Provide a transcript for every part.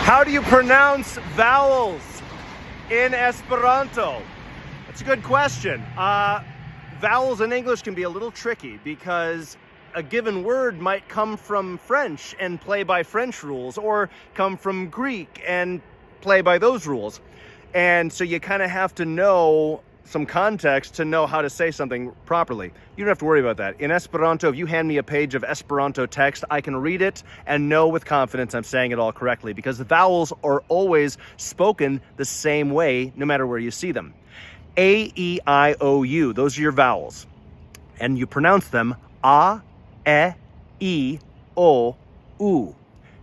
How do you pronounce vowels in Esperanto? That's a good question. Vowels in English can be a little tricky because a given word might come from French and play by French rules, or come from Greek and play by those rules. And so you kind of have to know some context to know how to say something properly. You don't have to worry about that. In Esperanto, if you hand me a page of Esperanto text, I can read it and know with confidence I'm saying it all correctly, because the vowels are always spoken the same way no matter where you see them. A, E, I, O, U, those are your vowels. And you pronounce them A, E, O, U.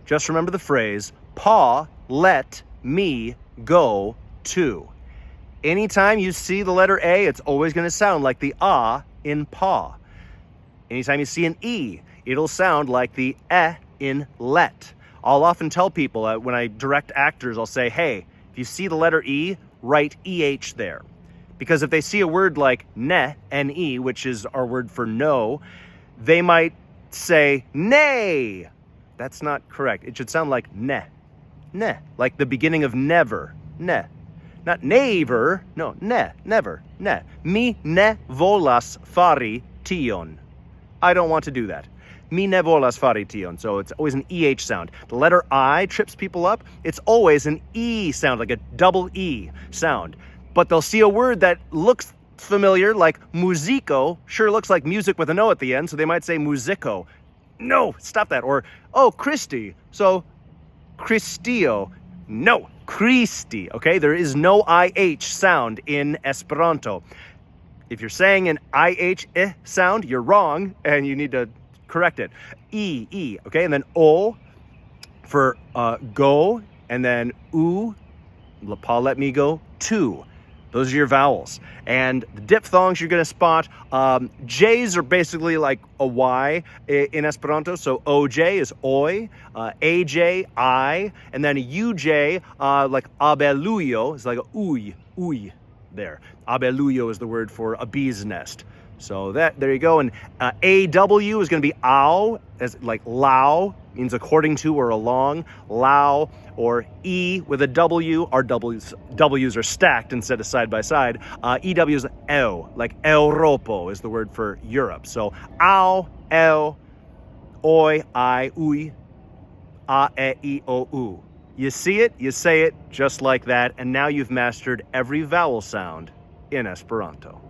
Just remember the phrase, Pa, let me go to. Anytime you see the letter A, it's always going to sound like the A in pa. Anytime you see an E, it'll sound like the in let. I'll often tell people when I direct actors, I'll say, hey, if you see the letter E, write EH there. Because if they see a word like ne, N-E, which is our word for no, they might say nay. That's not correct. It should sound like ne, like the beginning of never, ne. Not never, no, ne, never, ne. Mi ne volas fari tion. I don't want to do that. Mi ne volas fari tion. So it's always an EH sound. The letter I trips people up. It's always an E sound, like a double E sound. But they'll see a word that looks familiar, like musico, sure looks like music with an O at the end, so they might say musico. No, stop that. Or, oh, Christi, so Christio. No, Christi, okay? There is no IH sound in Esperanto. If you're saying an IH sound, you're wrong, and you need to correct it. E, okay? And then O for go, and then U, pa let me go, to. Those are your vowels. And the diphthongs you're going to spot. J's are basically like a Y in Esperanto. So OJ is oi, AJ, I, and then UJ, like abeluyo, is like a uy there. Abeluyo is the word for a bee's nest. So there you go. And AW is going to be ow, as like lao, means according to or along, lao, or E with a W. Our W's are stacked instead of side by side. EW is EO, like Europo is the word for Europe. So ow, EO, oi, I, uy, a, e, I, o, u. You see it, you say it just like that, and now you've mastered every vowel sound in Esperanto.